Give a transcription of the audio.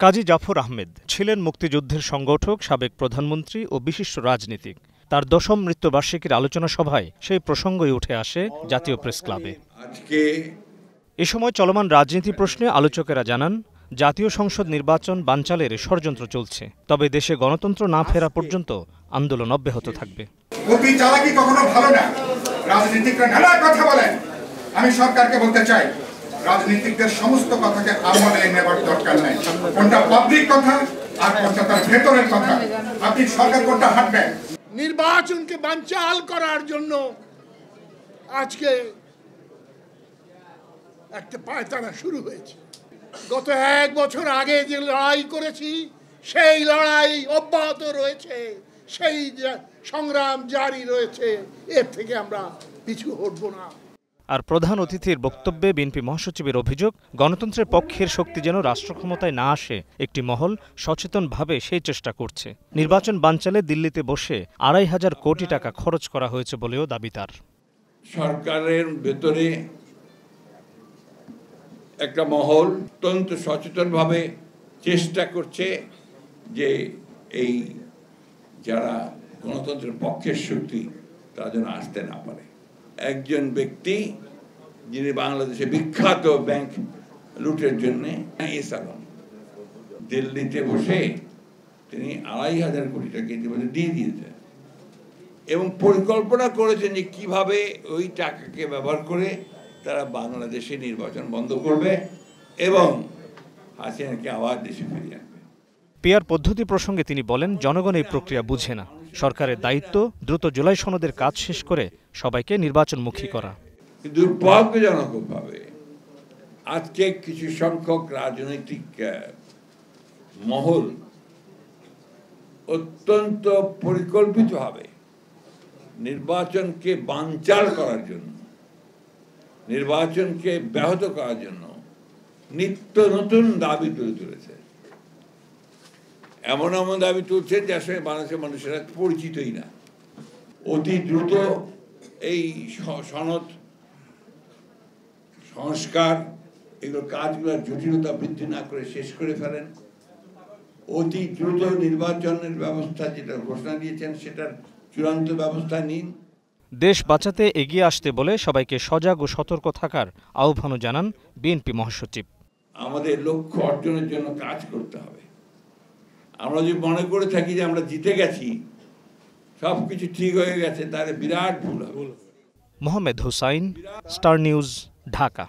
কাজী জাফর আহমেদ ছিলেন মুক্তিযুদ্ধের সংগঠক, সাবেক প্রধানমন্ত্রী ও বিশিষ্ট রাজনীতিক। তার দশম মৃত্যুবার্ষিকীর আলোচনা সভায় সেই প্রসঙ্গই উঠে আসে জাতীয় প্রেসক্লাবে। এ সময় চলমান রাজনীতি প্রশ্নে আলোচকেরা জানান, জাতীয় সংসদ নির্বাচন বানচালের ষড়যন্ত্র চলছে, তবে দেশে গণতন্ত্র না ফেরা পর্যন্ত আন্দোলন অব্যাহত থাকবে। কখনো ভালো না, রাজনীতিকরা নানা কথা বলেন। আমি সরকারকে বলতে চাই, রাজনীতিকদের সমস্ত কথাকে আমলে নেবার দরকার নাই। কোনটা পাবলিক কথা আর কোনটা তার ভেতরের কথা, আপনি সরকার কোনটা হাঁটবেন। নির্বাচনকে বানচাল করার জন্য আজকে একটা পায়তারা শুরু হয়েছে। গত 1 বছর আগে যে লড়াই করেছি, সেই লড়াই অব্যাহত রয়েছে, সেই সংগ্রাম জারি রয়েছে। এর থেকে আমরা পিছু হটব না। আর প্রধান অতিথির বক্তব্যে বিএনপি মহাসচিবের অভিযোগ, গণতন্ত্রের পক্ষের শক্তি যেন রাষ্ট্র ক্ষমতায় না আসে, একটি মহল সচেতনভাবে সেই চেষ্টা করছে। নির্বাচন বানচালে দিল্লিতে বসে ২৫০০ কোটি টাকা খরচ করা হয়েছে বলেও দাবি তার। সরকারের ভেতরে একটা মহল অত্যন্ত সচেতনভাবে চেষ্টা করছে যে এই যারা গণতন্ত্রের পক্ষের শক্তি তারা যেন আসতে না পারে। একজন ব্যক্তি যিনি বাংলাদেশে বিখ্যাত ব্যাংক লুটের জন্য দিল্লিতে বসে তিনি ২৫০০ কোটি টাকা ইতিমধ্যে দিয়ে দিয়েছেন এবং পরিকল্পনা করেছেন যে কিভাবে ওই টাকাকে ব্যবহার করে তারা বাংলাদেশে নির্বাচন বন্ধ করবে এবং হাসিনাকে আবার দেশে ফিরিয়ে আনবে। পিআর পদ্ধতি প্রসঙ্গে তিনি বলেন, জনগণ এই প্রক্রিয়া বুঝে না। সরকারের দায়িত্ব দ্রুত জুলাই সনদের কাজ শেষ করে সবাইকে নির্বাচনমুখী করা। দুর্ভাগ্যজনকভাবে আজকে কিছু সংখ্যক রাজনৈতিক মহল অত্যন্ত পরিকল্পিতভাবে নির্বাচনকে বানচাল করার জন্য, নির্বাচনকে ব্যাহত করার জন্য নিত্য নতুন দাবি তুলে তুলেছে। এমন এমন দাবি তুলছে যে আসলে বাংলাদেশের মানুষেরা পরিচিতই না। অতি দ্রুত এই সনদ সংস্কার এগুলো কাজগুলোর জটিলতা বৃদ্ধি না করে শেষ করে ফেলেন। অতি দ্রুত নির্বাচনের ব্যবস্থা যেটা ঘোষণা দিয়েছেন সেটার চূড়ান্ত ব্যবস্থা নিন। দেশ বাঁচাতে এগিয়ে আসতে বলে সবাইকে সজাগ ও সতর্ক থাকার আহ্বানও জানান বিএনপি মহাসচিব। আমাদের লক্ষ্য অর্জনের জন্য কাজ করতে হবে। আমরা যদি মনে করে থাকি যে আমরা জিতে গেছি, সবকিছু ঠিক হয়ে গেছে, তাহলে বিরাট ভুল হবে। Mohammad Hussain, star news, Dhaka.